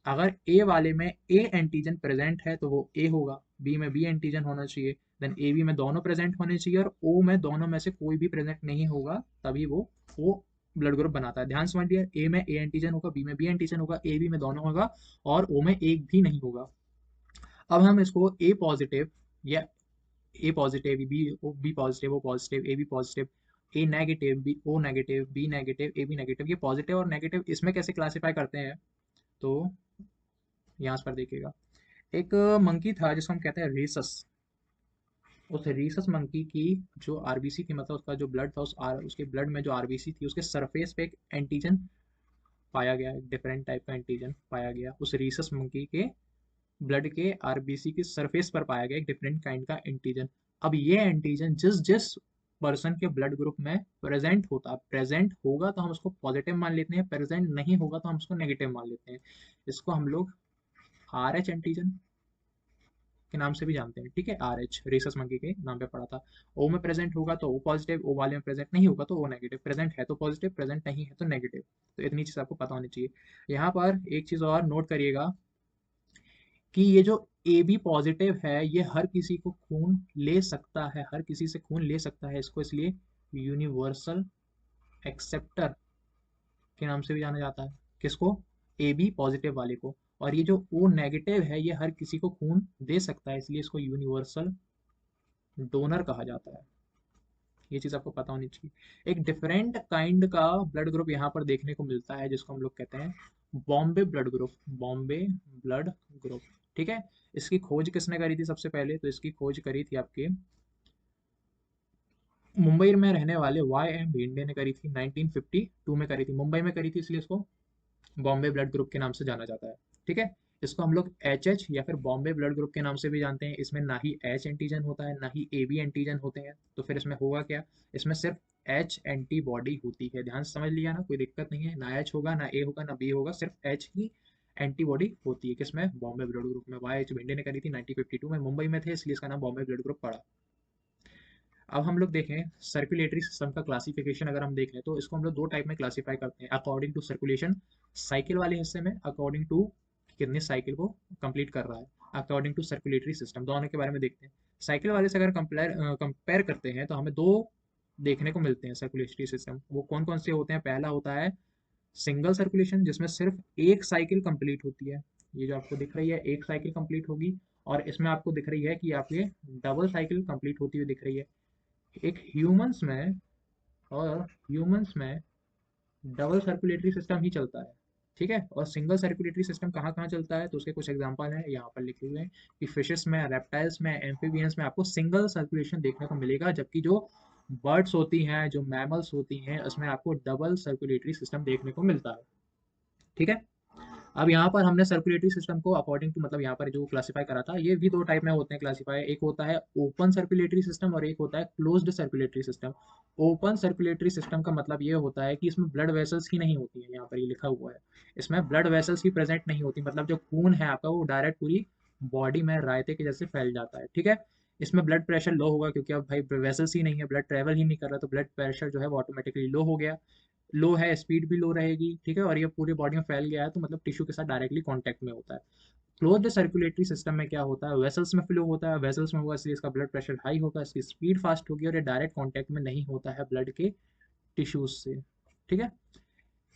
A: अगर ए वाले में ए एंटीजन प्रेजेंट है तो वो ए होगा, बी में बी एंटीजन होना चाहिए, देन ए बी में दोनों प्रेजेंट होने चाहिए, और ओ में दोनों में से कोई भी प्रेजेंट नहीं होगा, तभी वो ओ ब्लड ग्रुप बनाता है। ध्यान समझिए, ए में ए एंटीजन होगा, बी में बी एंटीजन होगा, ए बी में दोनों होगा, और ओ में एक भी नहीं होगा। अब हम इसको ए पॉजिटिव या A positive, B positive, O positive, A B positive, A negative, B O negative, B negative, A B negative, ये पॉजिटिव और नेगेटिव इसमें कैसे क्लासीफाई करते हैं? तो यहाँ पर देखिएगा, एक मंकी था जिसको हम कहते हैं रेसस, उस रीसस मंकी की जो आरबीसी थी, मतलब उसका जो ब्लड था, उसके ब्लड में जो आरबीसी थी, उसके सरफेस पे एक एंटीजन पाया गया, एक डिफरेंट टाइप का एंटीजन पाया गया उस रीसस मंकी के ब्लड के आरबीसी की सरफेस पर पाया गया एक डिफरेंट काइंड का एंटीजन। अब ये एंटीजन जिस जिस पर्सन के ब्लड ग्रुप में प्रेजेंट होगा तो हम उसको पॉजिटिव मान लेते हैं, प्रेजेंट नहीं होगा तो हम उसको नेगेटिव मान लेते हैं। इसको हम लोग आर एच एंटीजन के नाम से भी जानते हैं, ठीक है। आर एच रेसस मंकी के नाम पे पढ़ा था। ओ में प्रेजेंट होगा तो ओ पॉजिटिव, ओ वाले में प्रेजेंट नहीं होगा तो ओ नेगेटिव, प्रेजेंट है तो पॉजिटिव, प्रेजेंट नहीं है तो नेगेटिव। तो इतनी चीज आपको पता होनी चाहिए। यहाँ पर एक चीज और नोट करिएगा कि ये जो ए बी पॉजिटिव है ये हर किसी को खून ले सकता है, हर किसी से खून ले सकता है। इसको इसलिए यूनिवर्सल एक्सेप्टर के नाम से भी जाना जाता है। किसको? ए बी पॉजिटिव वाले को। और ये जो ओ नेगेटिव है ये हर किसी को खून दे सकता है, इसलिए इसको यूनिवर्सल डोनर कहा जाता है। ये चीज आपको पता होनी चाहिए। एक डिफरेंट काइंड का ब्लड ग्रुप यहाँ पर देखने को मिलता है जिसको हम लोग कहते हैं Bombay blood group, Bombay blood group, ठीक है। इसकी खोज किसने करी थी सबसे पहले? तो इसकी खोज करी थी आपके मुंबई में रहने वाले वाई एम भिंडे ने करी थी, 1952 में करी थी, मुंबई में करी थी, इसलिए इसको बॉम्बे ब्लड ग्रुप के नाम से जाना जाता है, ठीक है। इसको हम लोग एच एच या फिर बॉम्बे ब्लड ग्रुप के नाम से भी जानते हैं। इसमें ना ही एच एंटीजन होता है ना ही ए बी एंटीजन होते हैं, तो फिर इसमें होगा क्या? इसमें सिर्फ एच एंटीबॉडी होती है। ध्यान से समझ लिया ना, कोई दिक्कत नहीं है। ना एच होगा ना ए होगा ना बी होगा, सिर्फ एच की एंटीबॉडी होती है। किसमें? बॉम्बे ब्लड ग्रुप में। वाई एच भिंडे ने करी थी 1952 में, मुंबई में थे, इसलिए इसका नाम बॉम्बे ब्लड ग्रुप पड़ा। अब हम लोग देखें सर्कुलेटरी सिस्टम का क्लासिफिकेशन, अगर हम देख लें तो इसको हम लोग दो टाइप में क्लासीफाई करते हैं, अकॉर्डिंग टू सर्कुलेशन साइकिल वाले हिस्से में, अकॉर्डिंग टू कितने साइकिल को कंप्लीट कर रहा है, अकॉर्डिंग टू सर्कुलेटरी सिस्टम। दोनों के बारे में देखते हैं। साइकिल वाले से अगर कंपेयर करते हैं तो हमें दो देखने को मिलते हैं सर्कुलेटरी सिस्टम। वो कौन कौन से होते हैं? पहला होता है सिंगल सर्कुलेशन, जिसमें सिर्फ एक साइकिल कंप्लीट होती है। ये जो आपको दिख रही है एक साइकिल कंप्लीट होगी, और इसमें आपको दिख रही है कि आपके डबल साइकिल कंप्लीट होती हुई दिख रही है। एक ह्यूमंस में, और ह्यूमंस में डबल सर्कुलेटरी सिस्टम ही चलता है, ठीक है। और सिंगल सर्कुलेटरी सिस्टम कहाँ कहाँ चलता है? तो उसके कुछ एग्जांपल हैं यहाँ पर लिखे हुए हैं कि फिशेस में, रेप्टाइल्स में, एम्फीबियंस में आपको सिंगल सर्कुलेशन देखने को मिलेगा, जबकि जो बर्ड्स होती हैं, जो मैमल्स होती हैं, उसमें आपको डबल सर्कुलेटरी सिस्टम देखने को मिलता है, ठीक है। अब यहाँ पर हमने सर्कुलेटरी सिस्टम को अकॉर्डिंग टू, मतलब यहाँ पर जो क्लासीफाई करा था, ये भी दो टाइप में होते हैं क्लासीफाई। एक होता है ओपन सर्कुलेटरी सिस्टम और एक होता है closed circulatory system. Open circulatory system का मतलब ये होता है कि इसमें ब्लड वेसल्स ही नहीं होती है, यहाँ पर ये लिखा हुआ है, इसमें ब्लड वेसल्स ही प्रेजेंट नहीं होती, मतलब जो खून है आपका वो डायरेक्ट पूरी बॉडी में रायते के जैसे फैल जाता है, ठीक है। इसमें ब्लड प्रेशर लो होगा क्योंकि अब भाई वेसल्स ही नहीं है, ब्लड ट्रेवल ही नहीं कर रहा, तो ब्लड प्रेशर जो है वो ऑटोमेटिकली लो हो गया, लो है, स्पीड भी लो रहेगी, ठीक है। और ये पूरी बॉडी में फैल गया है तो मतलब टिश्यू के साथ डायरेक्टली कांटेक्ट में होता है। क्लोज्ड सर्कुलेटरी सिस्टम में क्या होता है? वेसल्स में फ्लो होता है, वेसल्स में होगा इसलिए इसका ब्लड प्रेशर हाई होगा, इसकी स्पीड फास्ट होगी, और ये डायरेक्ट कांटेक्ट में नहीं होता है ब्लड के टिश्यूज से, ठीक है।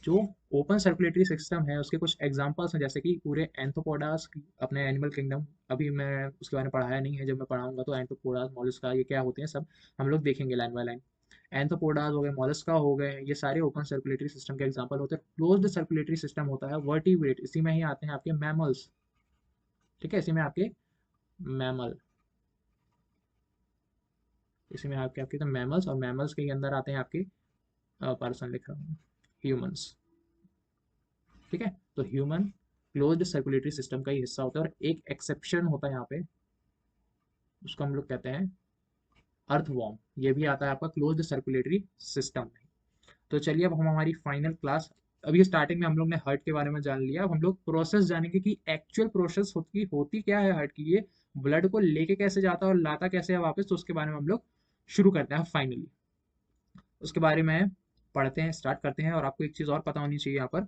A: जो ओपन सर्कुलेटरी सिस्टम है उसके कुछ एग्जांपल्स हैं, जैसे कि पूरे एंथोपोडास, अपने एनिमल किंगडम, अभी मैं उसके बारे में पढ़ाया नहीं है, जब मैं पढ़ाऊंगा तो एंथोपोडास, मॉलस्का, ये क्या होते हैं सब हम लोग देखेंगे लाइन बाय लाइन। एंथोपोडास हो गए, मॉलस्का हो गए, ये सारे ओपन सर्कुलेटरी सिस्टम के एग्जांपल होते हैं। क्लोज्ड सर्कुलेटरी सिस्टम होता है वर्टिब्रेट, इसी में ही आते हैं आपके मैमल्स, ठीक है, इसी में आपके मैमल, इसी में आपके आपके तो मैमल्स, और मैमल्स के अंदर आते हैं आपके पर्सन, लिख रहा हूँ, ह्यूमंस, ठीक है। तो ह्यूमन क्लोज्ड सर्कुलेटरी सिस्टम का ही हिस्सा होता है, और एक एक्सेप्शन होता है यहाँ पे, उसको हम लोग कहते हैं अर्थवॉर्म, ये भी आता है आपका क्लोज्ड सर्कुलेटरी सिस्टम में। तो चलिए अब हम हमारी फाइनल क्लास, अभी स्टार्टिंग में हम लोग ने हार्ट के बारे में जान लिया, अब हम लोग प्रोसेस जानेंगे कि एक्चुअल प्रोसेस होती क्या है हार्ट की, ये ब्लड को लेके कैसे जाता है और लाता कैसे है वापस, तो उसके बारे में हम लोग शुरू करते हैं फाइनली, उसके बारे में पढ़ते हैं, स्टार्ट करते हैं। और आपको एक चीज़ और पता होनी चाहिए यहाँ पर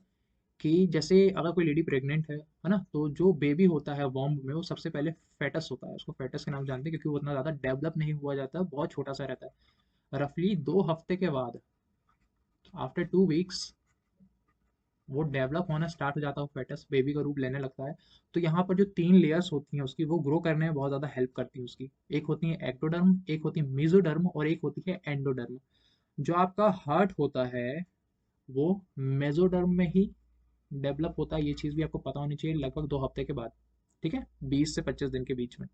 A: कि जैसे अगर कोई लेडी प्रेग्नेंट है ना, तो जो बेबी होता है वॉम्ब में वो सबसे पहले फेटस होता है, उसको फेटस के नाम जानते हैं क्योंकि वो उतना ज़्यादा डेवलप नहीं हुआ जाता, बहुत छोटा सा रहता है। रफली 2 हफ्ते के बाद, आफ्टर 2 वीक्स, वो डेवलप होना स्टार्ट हो जाता है, फेटस बेबी का रूप लेने लगता है। तो यहाँ पर जो 3 लेयर्स होती हैं उसकी, वो ग्रो करने में बहुत ज़्यादा हेल्प करती हैं उसकी। एक होती है एक्टोडर्म, एक होती है मेसोडर्म, और एक होती है एंडोडर्म। जो आपका हार्ट होता है वो मेसोडर्म में ही डेवलप होता है, ये चीज़ भी आपको पता होनी चाहिए, लगभग 2 हफ्ते के बाद, ठीक है, 20 से 25 दिन के बीच में।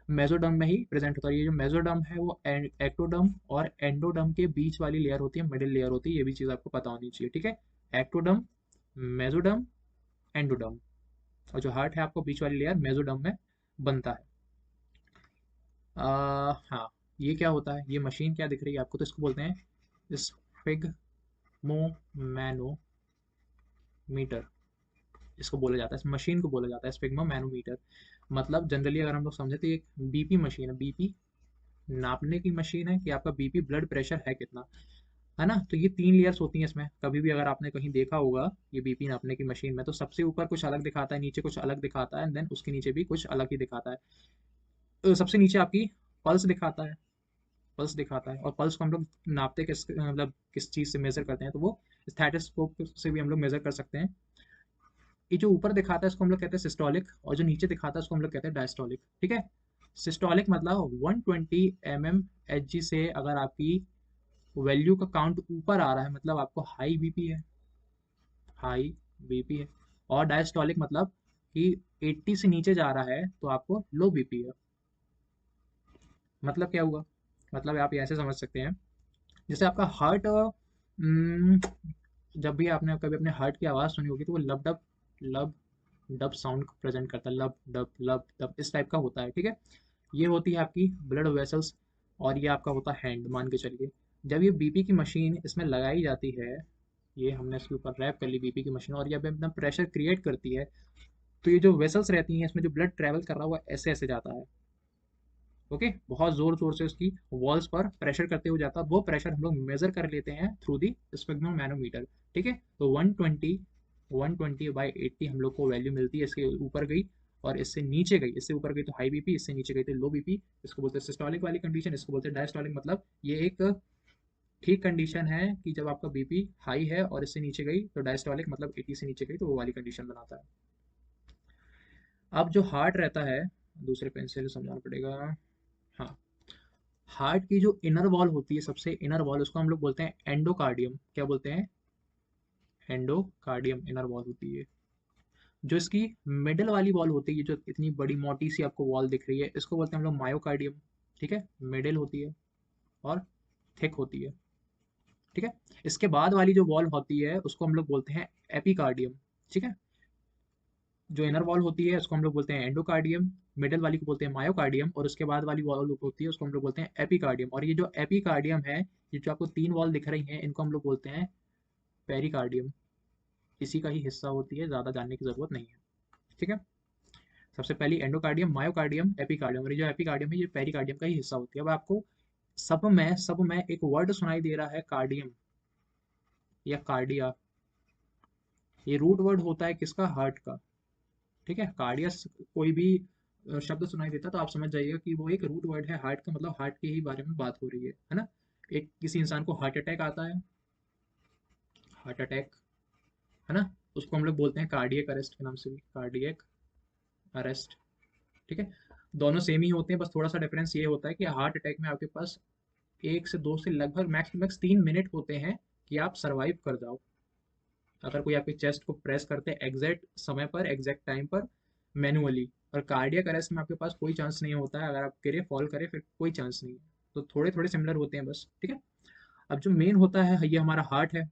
A: मेसोडर्म में ही प्रेजेंट होता है। ये जो मेसोडर्म है वो एक्टोडर्म और एंडोडर्म के बीच वाली लेयर होती है, मिडिल लेयर होती है, ये भी चीज़ आपको पता होनी चाहिए, ठीक है। एक्टोडर्म, मेसोडर्म, एंडोडर्म, और जो हार्ट है आपको बीच वाली लेयर मेसोडर्म में बनता है। हाँ, ये क्या होता है, ये मशीन क्या दिख रही है आपको, तो इसको बोलते हैं स्फिग्मोमैनोमीटर, इसको बोला जाता है, इस मशीन को बोला जाता है स्फिग्मोमैनोमीटर। मतलब जनरली अगर हम लोग समझे तो ये एक बीपी मशीन है, बीपी नापने की मशीन है कि आपका बीपी ब्लड प्रेशर है कितना, है ना। तो ये 3 लेयर्स होती हैं इसमें, कभी भी अगर आपने कहीं देखा होगा ये बीपी नापने की मशीन में, तो सबसे ऊपर कुछ अलग दिखाता है, नीचे कुछ अलग दिखाता है, एंड देन उसके नीचे भी कुछ अलग ही दिखाता है। तो सबसे नीचे आपकी पल्स दिखाता है, पल्स दिखाता है, और पल्स को हम लोग नापते किस मतलब किस चीज़ से मेजर करते हैं, तो वो स्टैथोस्कोप से भी हम लोग मेजर कर सकते हैं। ये जो ऊपर दिखाता है इसको हम लोग कहते हैं सिस्टोलिक, और जो नीचे दिखाता है उसको हम लोग कहते हैं डायस्टोलिक, ठीक है। सिस्टोलिक मतलब 120 mmHg से अगर आपकी वैल्यू का काउंट ऊपर आ रहा है मतलब आपको हाई बीपी है, हाई बीपी है। और डायस्टोलिक मतलब कि 80 से नीचे जा रहा है तो आपको लो बीपी है। मतलब क्या हुआ, मतलब आप ये ऐसे समझ सकते हैं, जैसे आपका हार्ट, जब भी आपने कभी अपने हार्ट की आवाज़ सुनी होगी तो वो लब डब साउंड प्रेजेंट करता है, लब डब इस टाइप का होता है, ठीक है। ये होती है आपकी ब्लड वेसल्स, और ये आपका होता है हैंड, मान के चलिए। जब ये बीपी की मशीन इसमें लगाई जाती है, ये हमने इसके ऊपर रैप कर ली बीपी की मशीन, और ये अब अपना प्रेशर क्रिएट करती है, तो ये जो वेसल्स रहती हैं इसमें जो ब्लड ट्रैवल कर रहा है वो ऐसे ऐसे जाता है, ओके। बहुत जोर जोर से उसकी वॉल्स पर प्रेशर करते हुए जाता है, वो प्रेशर हम लोग मेजर कर लेते हैं थ्रू दी स्फिग्मोमैनोमीटर, ठीक है। तो 120/80 हम लोग को वैल्यू मिलती है, इसके ऊपर गई और इससे नीचे गई, इससे ऊपर गई तो हाई बीपी, इससे नीचे गई तो लो बीपी, इसको बोलते हैं सिस्टोलिक वाली कंडीशन, इसको बोलते हैं डायस्टोलिक। मतलब ये एक ठीक कंडीशन है कि जब आपका बीपी हाई है और इससे नीचे गई तो डायस्टोलिक, मतलब 80 से नीचे गई तो वो वाली कंडीशन बनाता है। अब जो हार्ट रहता है, दूसरे पेन से समझाना पड़ेगा। हाँ, हार्ट की जो इनर वॉल होती है, सबसे इनर वॉल, उसको हम लोग बोलते हैं एंडोकार्डियम। क्या बोलते हैं, एंडोकार्डियम इनर वॉल होती है। जो इसकी मिडल वाली वॉल होती है, ये जो इतनी बड़ी मोटी सी आपको वॉल दिख रही है, इसको बोलते हैं हम लोग मायोकार्डियम, ठीक है। मिडिल होती है और थिक होती है, ठीक है। इसके बाद वाली जो वॉल होती है उसको हम लोग बोलते हैं एपिकार्डियम, ठीक है। जो इनर वॉल होती है उसको हम लोग बोलते हैं एंडोकार्डियम, मिडिल वाली को बोलते हैं मायोकार्डियम, और उसके बाद वाली वॉल होती है उसको हम लोग बोलते हैं एपिकार्डियम। और ये जो एपिकार्डियम है, ये जो आपको 3 वॉल दिख रही हैं, इनको हम लोग बोलते हैं पेरिकार्डियम। इसी का ही हिस्सा होती है, ज़्यादा जानने की ज़रूरत नहीं है, ठीक है। सबसे पहली एंडोकार्डियम, मायोकार्डियम, एपिकार्डियम, और ये जो एपिकार्डियम है ये पेरिकार्डियम का ही हिस्सा होती है। अब आपको सब में एक वर्ड सुनाई दे रहा है कार्डियम या कार्डिया, ये रूट वर्ड होता है किसका, हार्ट का, ठीक है। कार्डियस कोई भी शब्द सुनाई देता तो आप समझ जाइएगा कि वो एक रूट वर्ड है हार्ट का, मतलब हार्ट के ही बारे में बात हो रही है ना। एक किसी इंसान को हार्ट अटैक आता है, हार्ट अटैक, है ना, उसको हम लोग बोलते हैं कार्डियक अरेस्ट के नाम से भी, कार्डियक अरेस्ट, ठीक है। दोनों सेम ही होते हैं, बस थोड़ा सा डिफरेंस ये होता है कि हार्ट अटैक में आपके पास 1 से 2 से लगभग मैक्स टू मैक्स 3 मिनट होते हैं कि आप सरवाइव कर जाओ, अगर कोई आपके चेस्ट को प्रेस करते हैं एग्जैक्ट समय पर, एग्जैक्ट टाइम पर, मैनुअली। और कार्डियक अरेस्ट में आपके पास कोई चांस नहीं होता है, अगर आप गिरे फॉल करें फिर कोई चांस नहीं है। तो थोड़े थोड़े सिमिलर होते हैं बस, ठीक है। अब जो मेन होता है ये हमारा हार्ट है।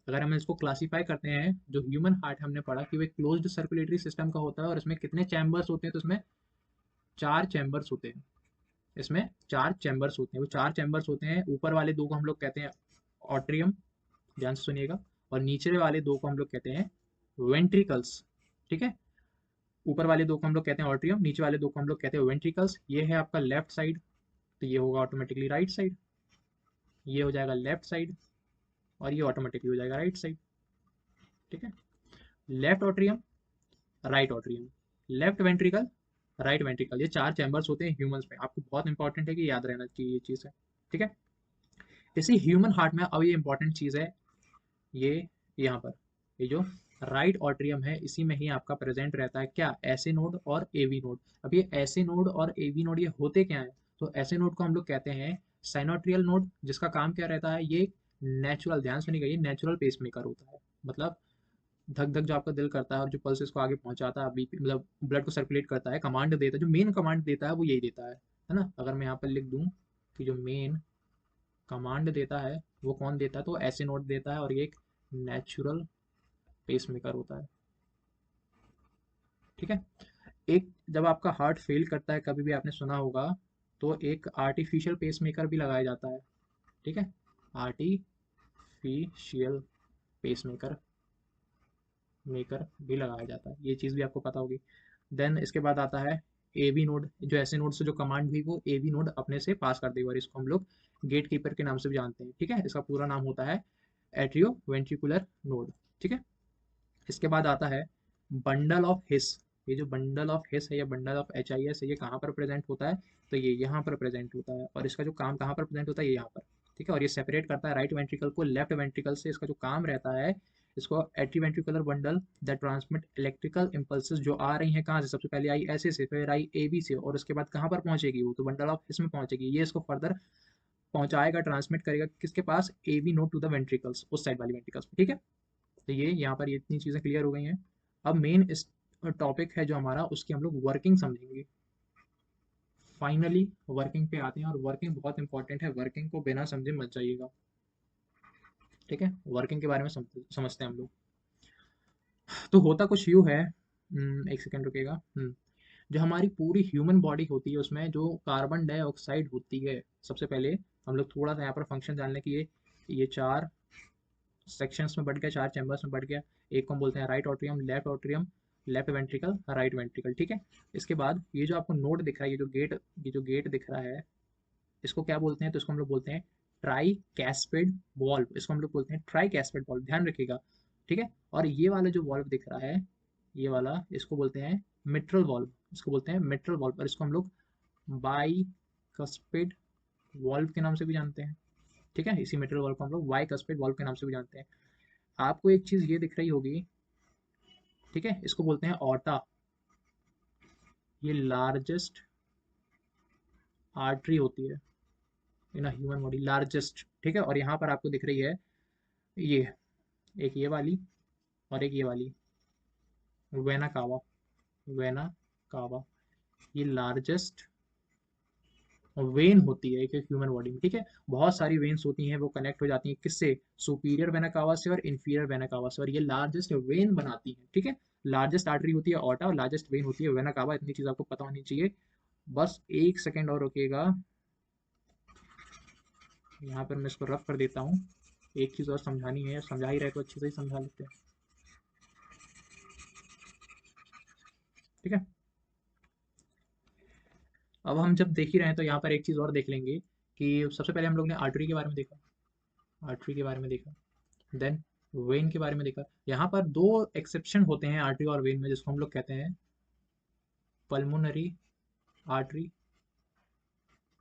A: अगर हम इसको क्लासीफाई करते हैं, जो ह्यूमन हार्ट हमने पढ़ा कि वो एक क्लोज्ड सर्कुलेटरी सिस्टम का होता है, और इसमें कितने चैम्बर्स होते हैं, तो इसमें 4 चैम्बर्स होते हैं, इसमें 4 चैम्बर्स होते हैं। वो 4 चैम्बर्स होते हैं, ऊपर वाले 2 को हम लोग कहते हैं ऑट्रियम, ध्यान से सुनिएगा, और नीचे वाले 2 को हम लोग कहते हैं वेंट्रिकल्स, ठीक है। ऊपर वाले 2 को हम लोग कहते हैं ऑट्रियम, नीचे वाले 2 को हम लोग कहते हैं वेंट्रिकल्स। ये है आपका लेफ्ट साइड, तो ये होगा ऑटोमेटिकली राइट साइड, ये हो जाएगा लेफ्ट साइड, और ये ऑटोमेटिकली हो जाएगा राइट साइड, ठीक है। Left atrium, right atrium, left ventricle, right ventricle, ये 4 चैम्बर्स होते हैं ह्यूमंस में। आपको बहुत इंपॉर्टेंट है कि याद रहना चाहिए ये चीज़ है, ठीक है। इसी ह्यूमन हार्ट में अब ये इंपॉर्टेंट चीज़ है, ये यहाँ पर, ये जो राइट ऑट्रियम है इसी में ही आपका प्रेजेंट रहता है क्या, ऐसे नोड और एवी नोड। अब ये ऐसे नोड और एवी नोड ये होते क्या है, तो ऐसे नोड को हम लोग कहते हैं साइनोट्रियल नोड, जिसका काम क्या रहता है, ये नेचुरल, ध्यान सुनिएगा, ये नेचुरल पेसमेकर होता है। मतलब धक धक जो आपका दिल करता है और जो पल्स इसको आगे पहुंचाता है, बीपी मतलब ब्लड को सर्कुलेट करता है, कमांड देता है, जो मेन कमांड देता है वो यही देता है ना। अगर मैं यहाँ पर लिख दूं कि जो मेन कमांड देता है वो कौन देता है, तो ऐसे नोट देता है, और ये एक नेचुरल पेसमेकर होता है। ठीक है। एक जब आपका हार्ट फेल करता है, कभी भी आपने सुना होगा, तो एक आर्टिफिशियल पेसमेकर भी लगाया जाता है। ठीक है, आर्टिफिशियल पेसमेकर मेकर भी लगाया जाता है, ये चीज़ भी आपको पता होगी। देन इसके बाद आता है एवी नोड, जो ऐसे नोड से जो कमांड हुई वो एवी नोड अपने से पास कर देगा, और इसको हम लोग गेट कीपर के नाम से भी जानते हैं। ठीक है, इसका पूरा नाम होता है एट्रियो वेंट्रिकुलर नोड। ठीक है। इसके बाद आता है बंडल ऑफ हिस। ये जो बंडल ऑफ हिस है या bundle of H I S है, ये कहाँ पर प्रेजेंट होता है, तो ये यहाँ पर प्रेजेंट होता है, और इसका जो काम कहाँ पर प्रेजेंट होता है, ये यहाँ पर। ठीक है, और ये सेपरेट करता है राइट वेंट्रिकल को लेफ्ट वेंट्रिकल से। इसका जो काम रहता है, इसको atrioventricular bundle that transmit electrical impulses, जो आ रही हैं कहाँ से, सबसे पहले आई ऐसे से, फिर आई ए बी से, और उसके बाद कहाँ पर पहुंचेगी, वो तो बंडल ऑफ हिस में पहुंचेगी। ये इसको फर्दर पहुंचाएगा, ट्रांसमिट करेगा किसके पास, A V node to the ventricles, उस साइड वाली वेंट्रिकल्स। ठीक है, तो ये यहाँ पर ये इतनी चीज़ें क्लियर हो गई हैं। अब मेन इस टॉपिक है जो हमारा, उसकी हम लोग वर्किंग समझेंगे। फाइनली वर्किंग पे आते हैं, और वर्किंग बहुत इंपॉर्टेंट है, वर्किंग को बिना समझे मत जाइएगा। ठीक है, वर्किंग के बारे में समझते हैं हम लोग। तो होता कुछ यूँ है, एक सेकेंड रुकेगा। जो हमारी पूरी ह्यूमन बॉडी होती है, उसमें जो कार्बन डाइऑक्साइड होती है, सबसे पहले हम लोग थोड़ा सा यहाँ पर फंक्शन जानने की, ये चार सेक्शंस में बढ़ गया, चार चैम्बर्स में बढ़ गया। एक को हम बोलते हैं right atrium, left ventricle, right ventricle. ठीक है। इसके बाद ये जो आपको नोड दिख रहा है, ये जो गेट दिख रहा है, इसको क्या बोलते हैं, तो इसको हम लोग बोलते हैं ट्राई कैस्पेड वॉल्व। इसको हम लोग बोलते हैं ट्राई कैस्पेड वॉल्व, ध्यान रखिएगा। ठीक है, और ये वाला जो वॉल्व दिख रहा है, ये वाला, इसको बोलते हैं मिट्रल वॉल्व, इसको बोलते हैं मिट्रल वॉल्व, और इसको हम लोग बाई कस्पेड वॉल्व के नाम से भी जानते हैं। ठीक है, इसी मिट्रल वॉल्व को हम लोग बाई कस्पेड वॉल्व के नाम से भी जानते हैं। आपको एक चीज ये दिख रही होगी, ठीक है, इसको बोलते हैं ऑर्टा। ये लार्जेस्ट आर्टरी होती है इन ह्यूमन बॉडी, लार्जेस्ट। ठीक है, और यहाँ पर आपको दिख रही है ये, एक ये वाली और एक ये वाली, वेना कावा, वेना कावा, ये लार्जेस्ट वेन होती है एक ह्यूमन बॉडी में। ठीक है, बहुत सारी वेन्स होती हैं, वो कनेक्ट हो जाती हैं किससे, सुपीरियर वेना कावा से और इंफीरियर वेना कावा से, और ये लार्जेस्ट वेन बनाती हैं। ठीक है, लार्जेस्ट आर्टरी होती है ऑर्टा, और लार्जेस्ट वेन होती है वेना कावा। इतनी चीज आपको पता होनी चाहिए। बस एक सेकेंड और रुकिएगा, यहाँ पर मैं इसको रफ कर देता हूँ। एक चीज़ और समझानी है, समझा ही रहे तो अच्छे से ही समझा लेते हैं। ठीक है, अब हम जब देख ही रहे हैं तो यहाँ पर एक चीज़ और देख लेंगे कि सबसे पहले हम लोग ने आर्टरी के बारे में देखा, आर्टरी के बारे में देखा, देन वेन के बारे में देखा। यहाँ पर दो एक्सेप्शन होते हैं आर्टरी और वेन में, जिसको हम लोग कहते हैं पल्मोनरी आर्टरी,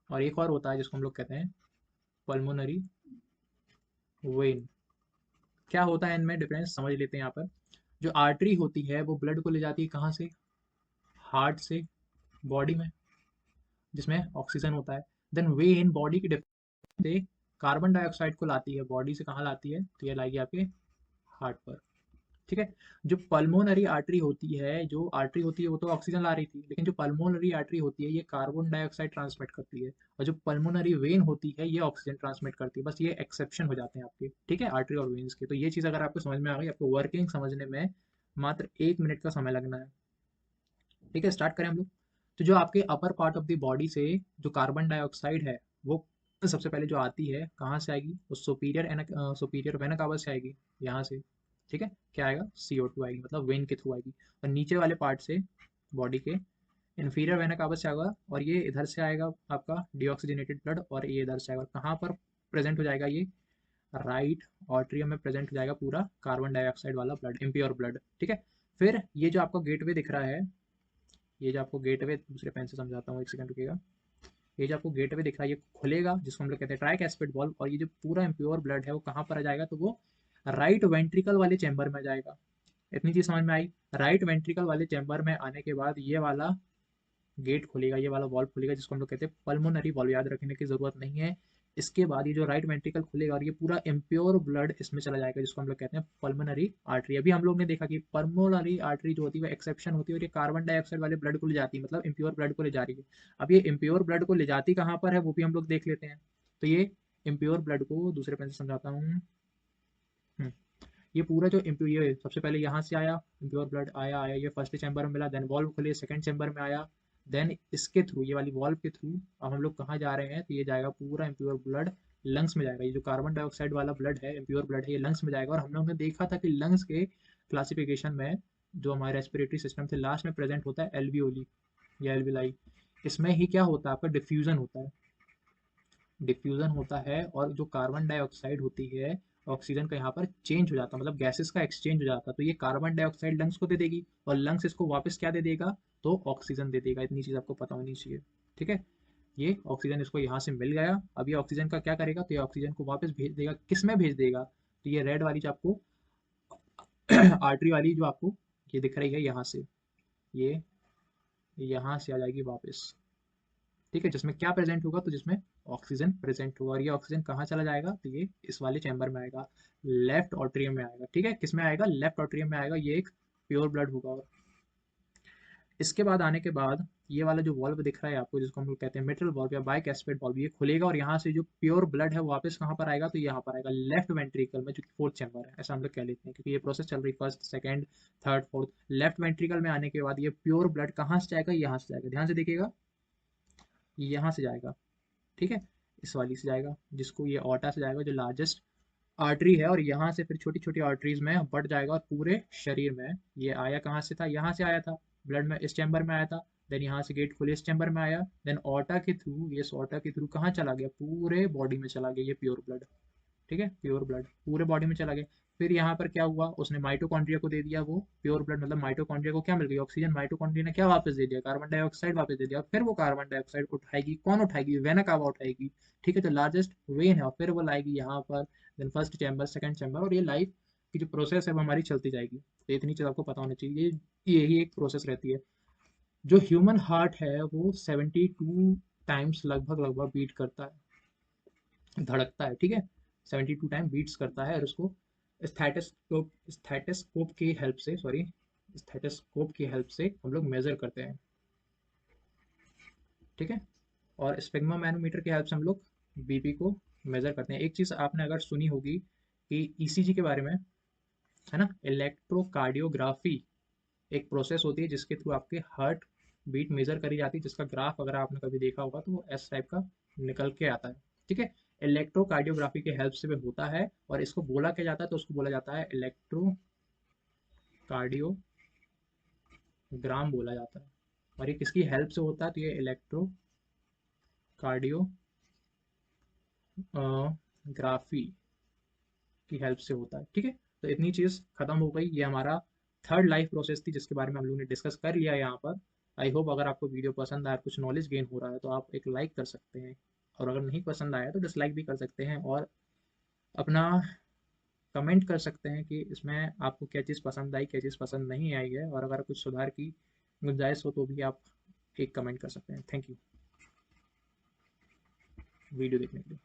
A: और एक और होता है जिसको हम लोग कहते हैं पल्मोनरी वेन। क्या होता है इनमें डिफरेंस, समझ लेते हैं। यहाँ पर जो आर्टरी होती है वो ब्लड को ले जाती है कहाँ से, हार्ट से बॉडी में, जिसमें ऑक्सीजन होता है। देन वेन बॉडी की से कार्बन डाइऑक्साइड को लाती है, बॉडी से कहाँ लाती है, तो ये लाएगी आपके हार्ट पर। ठीक है, जो पल्मोनरी आर्टरी होती है, जो आर्टरी होती है वो तो ऑक्सीजन ला रही थी, लेकिन जो पल्मोनरी आर्टरी होती है ये कार्बन डाइऑक्साइड ट्रांसमिट करती है, और जो पल्मोनरी वेन होती है ये ऑक्सीजन ट्रांसमिट करती है। बस ये एक्सेप्शन हो जाते हैं आपके, ठीक है, आर्टरी और वेन्स के। तो ये चीज़ अगर आपको समझ में आ गई, आपको वर्किंग समझने में मात्र 1 मिनट का समय लगना है। ठीक है, स्टार्ट करें हम लोग। तो जो आपके upper part of the body से जो कार्बन डाइऑक्साइड है, वो सबसे पहले जो आती है कहाँ से आएगी, वो सुपीरियर वेना कावा से आएगी, यहाँ से। ठीक है, क्या आएगा, CO2 आएगी, मतलब वेन के थ्रू आएगी। और नीचे वाले पार्ट से, बॉडी के इन्फीरियर वेना कावा से आएगा, और ये इधर से आएगा आपका डीऑक्सीजनेटेड ब्लड, और ये इधर से आएगा। कहाँ पर प्रेजेंट हो जाएगा ये, राइट ऑट्रियम में प्रेजेंट हो जाएगा पूरा कार्बन डाइऑक्साइड वाला ब्लड, इम्प्योर ब्लड। ठीक है, फिर ये जो आपका गेटवे दिख रहा है, ये जो आपको गेटवे, दूसरे पेन से समझाता हूँ, एक सेकंड रुकिएगा। ये जो आपको गेटवे दिख रहा है, ये खुलेगा, जिसको हम लोग कहते हैं ट्राइक एस्पिड वॉल्व, और ये जो पूरा इम्प्योर ब्लड है वो कहाँ पर आ जाएगा, तो वो राइट वेंट्रिकल वाले चैम्बर में जाएगा। इतनी चीज समझ में आई। राइट वेंट्रिकल वाले चैम्बर में आने के बाद ये वाला गेट खुलेगा, ये वाला वॉल्व खुलेगा, जिसको हम लोग कहते हैं पल्मोनरी वॉल्व। याद रखने की जरूरत नहीं है इसके बाद ये जो राइट वेंट्रिकल खुलेगा और ये पूरा इम्प्योर ब्लड इसमें चला जाएगा, जिसको हम लोग कहते हैं पल्मोनरी आर्टरी। अभी हम लोग ने देखा कि पल्मोनरी आर्टरी जो होती है वो एक्सेप्शन होती है और ये कार्बन डाइऑक्साइड वाले ब्लड को ले जाती है, मतलब इम्प्योर ब्लड को ले जा रही है। अब ये इम्प्योर ब्लड को ले जाती कहाँ पर है वो भी हम लोग देख लेते हैं। तो ये इम्प्योर ब्लड को दूसरे पेन से समझाता हूँ। ये पूरा जो इम्प्योर, ये सबसे पहले यहाँ से आया इम्प्योर ब्लड, आया आया ये फर्स्ट चैम्बर में मिला, देन वॉल्व खुले सेकंड चैम्बर में आया, देन इसके थ्रू, ये वाली वॉल्व के थ्रू अब हम लोग कहाँ जा रहे हैं, तो ये जाएगा पूरा इम्प्योर ब्लड लंग्स में जाएगा। ये जो कार्बन डाइऑक्साइड वाला ब्लड है, इम्प्योर ब्लड है, ये लंग्स में जाएगा। और हम लोग ने देखा था कि लंग्स के क्लासिफिकेशन में जो हमारे रेस्पिरेटरी सिस्टम थे लास्ट में प्रेजेंट होता है एल्वियोली या एल्विलाई। इसमें ही क्या होता है आपका डिफ्यूजन होता है, डिफ्यूजन होता है और जो कार्बन डाइऑक्साइड होती है ऑक्सीजन का यहाँ पर चेंज हो जाता है, मतलब गैसेस का एक्सचेंज हो जाता है। तो ये कार्बन डाइऑक्साइड लंग्स को दे देगी और लंग्स इसको वापस क्या दे देगा, तो ऑक्सीजन दे देगा। इतनी चीज़ आपको पता होनी चाहिए, ठीक है। ये ऑक्सीजन इसको यहाँ से मिल गया, अब ये ऑक्सीजन का क्या करेगा, तो ये ऑक्सीजन को वापस भेज देगा, किस में भेज देगा, तो ये रेड वाली जो आपको आर्टरी वाली जो आपको ये दिख रही है यहाँ से, ये यहाँ से आ जाएगी वापस, ठीक है। जिसमें क्या प्रेजेंट होगा, तो जिसमें ऑक्सीजन प्रेजेंट होगा। और ये ऑक्सीजन कहाँ चला जाएगा, तो ये इस वाले चैम्बर में आएगा, लेफ्ट ऑट्रियम में आएगा, ठीक है। किस में आएगा, लेफ्ट ऑट्रियम में आएगा। ये एक प्योर ब्लड होगा। और इसके बाद आने के बाद ये वाला जो वॉल्व दिख रहा है आपको, जिसको हम लोग कहते हैं मिट्रल वॉल्व या बाइकैस्पिड वॉल्व, ये खुलेगा और यहाँ से जो प्योर ब्लड है वो वापस कहाँ पर आएगा, तो यहाँ पर आएगा लेफ्ट वेंट्रिकल में, जो कि फोर्थ चैम्बर है, ऐसा हम लोग कह लेते हैं क्योंकि ये प्रोसेस चल रही first second third fourth. Left ventricle में आने के बाद ये प्योर ब्लड कहाँ से जाएगा, यहाँ से जाएगा, ध्यान से देखिएगा, यहाँ से जाएगा, ठीक है। इस वाली से जाएगा, जिसको ये ऑटा से जाएगा, जो लार्जेस्ट आर्टरी है। और यहाँ से फिर छोटी छोटी आर्टरीज में बढ़ जाएगा और पूरे शरीर में। ये आया कहाँ से था, यहाँ से आया था ब्लड में, इस चैम्बर में आया था, देन यहाँ से गेट खुले, इस चैम्बर में आया, देन ऑटा के थ्रू, ये ऑटा के थ्रू कहाँ चला गया, पूरे बॉडी में चला गया ये प्योर ब्लड, ठीक है। प्योर ब्लड पूरे बॉडी में चला गया। फिर यहाँ पर क्या हुआ, उसने माइटोकॉन्ड्रिया को दे दिया वो प्योर ब्लड, मतलब माइटोकॉन्ड्रिया को क्या मिल गई, ऑक्सीजन। माइटोकॉन्ड्रिया ने क्या वापस दे दिया, कार्बन डाइऑक्साइड वापस दे दिया। फिर वो कार्बन डाइऑक्साइड उठाएगी, कौन उठाएगी, वेना कावा उठाएगी, ठीक है। तो लार्जेस्ट वेन है, और फिर वो लाएगी यहाँ पर, then first chamber second chamber, और ये लाइफ की जो प्रोसेस है वो हमारी चलती जाएगी। तो इतनी चीज़ आपको पता होनी चाहिए, यही एक प्रोसेस रहती है। जो ह्यूमन हार्ट है वो 72 टाइम्स लगभग लगभग बीट करता है, धड़कता है, ठीक है। 72 टाइम बीट्स करता है। और उसको स्थेटोस्कोप की हेल्प से, सॉरी, स्थेटोस्कोप की हेल्प से हम लोग मेजर करते हैं, ठीक है। और स्पेग्मा मैनोमीटर की हेल्प से हम लोग बीपी को मेजर करते हैं। एक चीज़ आपने अगर सुनी होगी कि ईसीजी के बारे में, है ना, इलेक्ट्रोकार्डियोग्राफी एक प्रोसेस होती है जिसके थ्रू आपके हार्ट बीट मेजर करी जाती है, जिसका ग्राफ अगर आपने कभी देखा होगा तो वो एस टाइप का निकल के आता है, ठीक है। इलेक्ट्रोकार्डियोग्राफी के हेल्प से भी होता है। और इसको बोला क्या जाता है, तो उसको बोला जाता है इलेक्ट्रोकार्डियोग्राम बोला जाता है। और ये किसकी हेल्प से होता है, तो ये इलेक्ट्रोकार्डियोग्राफी की हेल्प से होता है, ठीक है। तो इतनी चीज़ खत्म हो गई, ये हमारा थर्ड लाइफ प्रोसेस थी जिसके बारे में हम लोग ने डिस्कस कर लिया यहाँ पर। आई होप अगर आपको वीडियो पसंद आया, कुछ नॉलेज गेन हो रहा है, तो आप एक लाइक कर सकते हैं, और अगर नहीं पसंद आया तो डिसलाइक भी कर सकते हैं, और अपना कमेंट कर सकते हैं कि इसमें आपको क्या चीज़ पसंद आई, क्या चीज़ पसंद नहीं आई है, और अगर कुछ सुधार की गुंजाइश हो तो भी आप एक कमेंट कर सकते हैं। थैंक यू वीडियो देखने के लिए।